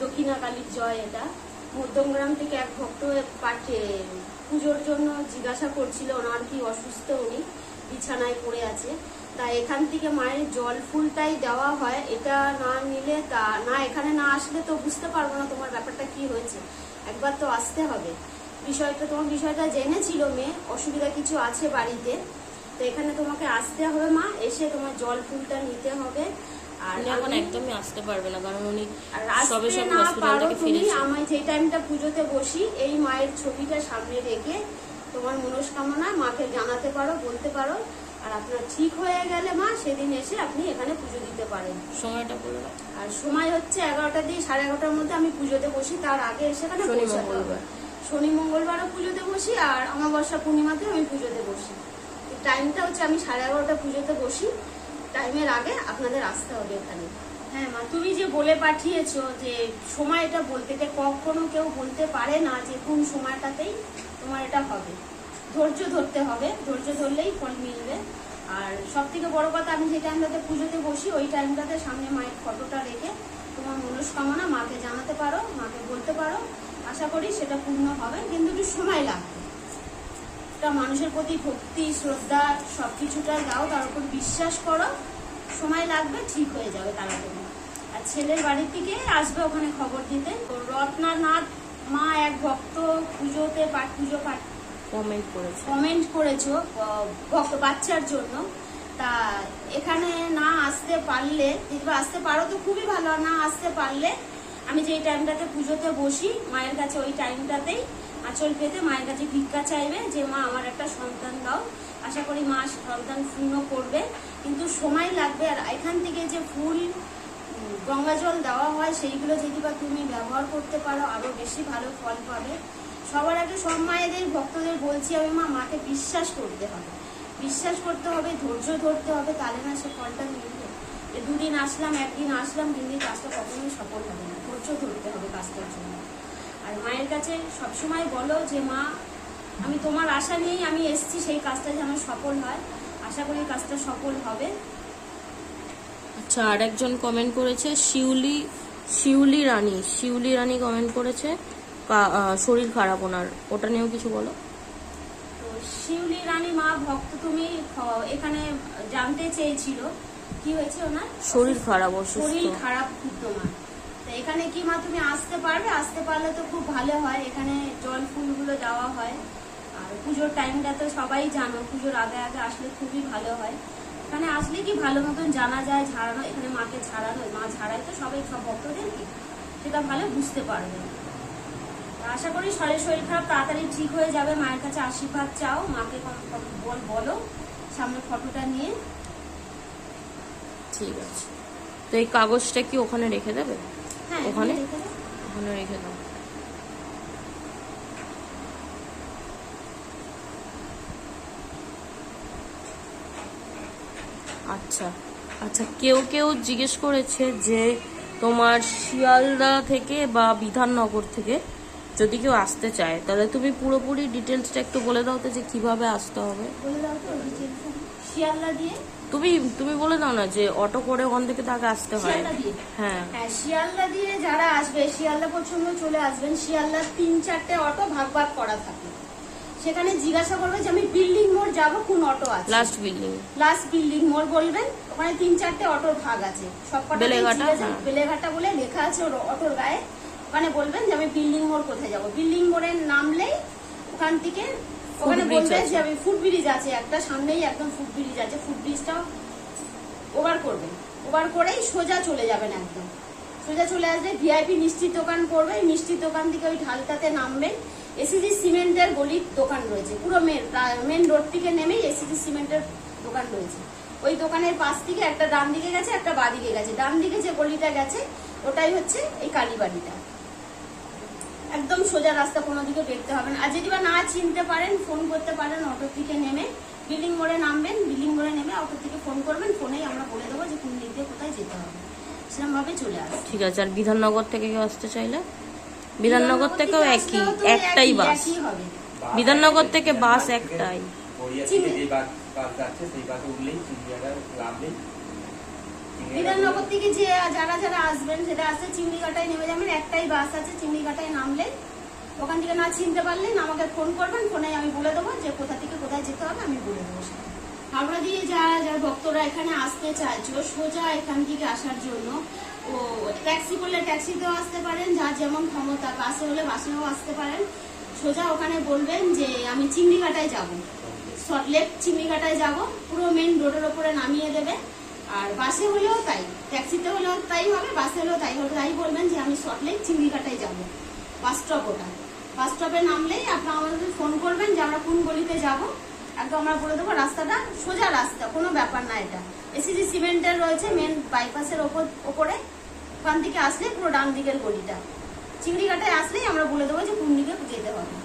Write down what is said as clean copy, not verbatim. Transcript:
দক্ষিণা কালীর জয়। এটা মধ্যমগ্রাম থেকে এক ভক্ত পাঠে পুজোর জন্য জিজ্ঞাসা করছিল, ওনার কি অসুস্থ, উনি বিছানায় পড়ে আছে, তা এখান থেকে মায়ের জল ফুলটাই দেওয়া হয়। এটা না নিলে তা না, এখানে না আসলে তো বুঝতে পারবো না তোমার ব্যাপারটা কি হয়েছে, একবার তো আসতে হবে। তোমার বিষয়টা জেনেছিল মেয়ে, অসুবিধা কিছু আছে বাড়িতে, তো এখানে তোমাকে আসতে হবে মা, এসে তোমার জল ফুলটা নিতে হবে। আর এখন একদমই আসতে পারবে না, কারণ উনি সবে সবে হসপিটাল থেকে ফিরেছে। আমি যে টাইমটা পুজোতে বসি এই মায়ের ছবিটা সামনে রেখে তোমার মনস্কামনা মাকে জানাতে পারো, বলতে পারো, আর আপনার ঠিক হয়ে গেলে মা সেদিন এসে আপনি এখানে পুজো দিতে পারেন। সময়টা বলে দাও। আর সময় হচ্ছে 11টা দিয়ে 11:30টার মধ্যে আমি পুজোতে বসি, তার আগে এসে এখানে শনি মঙ্গলবারও পুজোতে বসি, আর অমাবস্যা পূর্ণিমাতে আমি পুজোতে বসি। টাইমটা হচ্ছে আমি 11:30টা পুজোতে বসি, টাইমের আগে আপনাদের আসতে হবে এখানে। হ্যাঁ মা, তুমি যে বলে পাঠিয়েছো যে সময়টা বলতে, কখনো কেউ বলতে পারে না যে কোন সময়টাতেই তোমার এটা হবে। ধৈর্য ধরতে হবে, ধৈর্য ধরলেই ফল মিলবে। আর সব থেকে বড় কথা, আমি যে টাইমটাতে পুজোতে বসি ওই টাইমটাতে সামনে মায়ের ফটোটা রেখে তোমার মনস্কামনা মাকে জানাতে পারো, মাকে বলতে পারো, আশা করি সেটা পূর্ণ হবে, কিন্তু একটু সময় লাগবে। একটা মানুষের প্রতি ভক্তি শ্রদ্ধা সবকিছুটা দাও, তার উপর বিশ্বাস করো, সময় লাগবে, ঠিক হয়ে যাবে তাড়াতাড়ি। আর ছেলের বাড়ির থেকে আসবে ওখানে খবর দিতে। রত্নানাথ মা এক ভক্ত পুজোতে পুজো পাঠ কমেন্ট করেছো ভক্ত বাচ্চার জন্য, তা এখানে না আসতে পারলে, যদি আসতে পারো তো খুবই ভালো, না আসতে পারলে আমি যেই টাইমটাতে পুজোতে বসি মায়ের কাছে ওই টাইমটাতেই আঁচল পেতে মায়ের কাছে ভিক্ষা চাইবে যে মা আমার একটা সন্তান দাও। আশা করি মা সন্তান পূর্ণ করবে, কিন্তু সময় লাগবে। আর এখান থেকে যে ফুল গঙ্গা জল দেওয়া হয় সেইগুলো যদি বা তুমি ব্যবহার করতে পারো আরো বেশি ভালো ফল পাবে। সবার আগে সব মায়েদের ভক্তদের বলছি আমি, মাকে বিশ্বাস করতে হবে, বিশ্বাস করতে হবে, ধৈর্য ধরতে হবে, তাহলে না সে ফলটা মিলবে। দুদিন আসলাম, একদিন আসলাম, কিন্তু কাজটা কখনোই সফল হবে না। ধৈর্য ধরতে হবে কাজটার জন্য। আর মায়ের কাছে সবসময় বলো যে মা, আমি তোমার আশা নিয়েই আমি এসেছি, সেই কাজটা যেন সফল হয়। আশা করি কাজটা সফল হবে। আচ্ছা, আর একজন কমেন্ট করেছে, শিউলি রানী কমেন্ট করেছে শরীর খারাপ ওনার, ওটা নিয়েও কিছু বলো। তো শিউলি রানী মা ভক্ত তুমি এখানে জানতে চেয়েছিল কি হয়েছে ওনার? শরীর খারাপ, অসুস্থ, শরীর খারাপ খুব তোমার। তো এখানে কি মা তুমি আসতে পারবে? আসতে পারলে তো খুব ভালো হয়। এখানে জল ফুলগুলো দেওয়া হয়। আর পুজোর টাইমটা তো সবাই জানো, পুজোর আগে আগে আসলে খুবই ভালো হয়। এখানে আসলে কি ভালো মতন জানা যায়, ঝাড়ানো, এখানে মাকে ঝাড়ানো, মা ঝাড়ায় তো সবাই, সব ভক্তদের কি সেটা ভালো বুঝতে পারবে। আশা করি শরীর খারাপ তাড়াতাড়ি ঠিক হয়ে যাবে। মায়ের কাছে আশীর্বাদ চাও, মাকে বলো সামনে ফটোটা নিয়ে। ঠিক আছে, তো এই কাগজটা কি ওখানে রেখে দেবে? হ্যাঁ, ওখানে রেখে দাও। ওখানে রেখে দাও। আচ্ছা আচ্ছা, কেউ জিজ্ঞেস করেছে যে তোমার শিয়ালদা থেকে বা বিধাননগর থেকে যদি কেউ আসতে চায়, তাহলে তুমি পুরোপুরি ডিটেলসটা একটু বলে দাও তো, যে কিভাবে আসতে হবে। বলে দাও তো ডিটেইলসটা। শিয়ালদা দিয়ে তুমি বলে দাও না, যে অটো করে ওখান থেকে তাকে আসতে হয়। শিয়ালদা দিয়ে হ্যাঁ, হ্যাঁ, শিয়ালদা দিয়ে যারা আসবে, শিয়ালদা পর্যন্ত চলে আসবেন। শিয়ালদার 3-4টে অটো ভাগ করা থাকে। সেখানে জিজ্ঞাসা করবে যে আমি বিল্ডিং মোড় যাবো, কোন অটো আছে। লাস্ট বিল্ডিং মোড় বলবেন, ওখানে 3-4টে অটোর ভাগ আছে। সবকটা বেলেঘাটা বলে লেখা আছে ওর অটোর গায়ে। ওখানে বলবেন যে আমি বিল্ডিং মোড় কোথায় যাবো। বিল্ডিং মোড়ে নামলেই ওখান থেকে ওখানে বলবে যে আমি ফুট ব্রিজ আছে একটা সামনেই, একদম ফুট ব্রিজ আছে। ফুট ব্রিজটা ওভার করবেন, ওভার করেই সোজা চলে যাবেন। একদম সোজা চলে আসলে ভিআইপি মিষ্টির দোকান পড়বে। মিষ্টির দোকান থেকে ওই ঢালটাতে নামবেন। এসিজি সিমেন্টের গলির দোকান রয়েছে, পুরো মেন রোড থেকে নেমেই এসিজি সিমেন্টের দোকান রয়েছে। ওই দোকানের পাশ থেকে একটা ডান দিকে গেছে, একটা বাঁ দিকে গেছে। ডান দিকে যে গলিটা গেছে ওটাই হচ্ছে এই কালীবাড়িটা। একদম সোজা রাস্তা, কোনো দিকে দেখতে হবে না। আর যদি বা না চিনতে পারেন, ফোন করতে পারেন। অটো থেকে নেমে বিল্ডিং মোড়ে নামবেন, বিল্ডিং মোড়ে নেমে অটো থেকে ফোন করবেন। ফোনেই আমরা বলে দেবো যে কোন দিক দিয়ে কোথায় যেতে হবে, সেরকম ভাবে চলে আসবে। ঠিক আছে। আর বিধাননগর থেকে কেউ আসতে চাইলে? বিধাননগর থেকেও একটাই বাস। বিধাননগর থেকে বাস একটাই। বিধাননগর থেকে যে যারা আসবেন সেটা আসে চিংড়িঘাটায় নেমে যাবেন। একটাই বাস আছে, চিংড়িঘাটায় নামলে ওখান থেকে না চিনতে পারলেন আমাকে ফোন করবেন। ফোনে আমি বলে দেবো যে কোথা থেকে কোথায় যেতে হবে, আমি বলে দেবো। হাওড়া দিয়ে যারা ভক্তরা এখানে আসতে চাইছো সোজা এখান থেকে আসার জন্য, ও ট্যাক্সি করলে ট্যাক্সিতেও আসতে পারেন, যার যেমন ক্ষমতা। বাসে হলে বাসেও আসতে পারেন। সোজা ওখানে বলবেন যে আমি চিংড়িঘাটায় যাব, সল্টলেক চিংড়িঘাটায় যাব, পুরো মেন রোডের ওপরে নামিয়ে দেবে। আর বাসে হলেও তাই, ট্যাক্সিতে হলেও তাই হবে, বাসে হলেও তাই হবে। তাই বলবেন যে আমি সল্টলেক চিংড়িঘাটায় যাব, বাস স্টপ ওটা। বাস স্টপে নামলেই আপনারা আমাদের ফোন করবেন যে আমরা কোন গলিতে যাব। একদম আমরা বলে দেবো রাস্তাটা, সোজা রাস্তা, কোনো ব্যাপার না। এটা এসিজি সিমেন্টের রয়েছে মেন বাইপাসের ওপরে। ওখান থেকে আসলে পুরো ডান দিকের গলিটা। চিংড়িঘাটায় আসলেই আমরা বলে দেবো যে কোন দিকে যেতে হবে।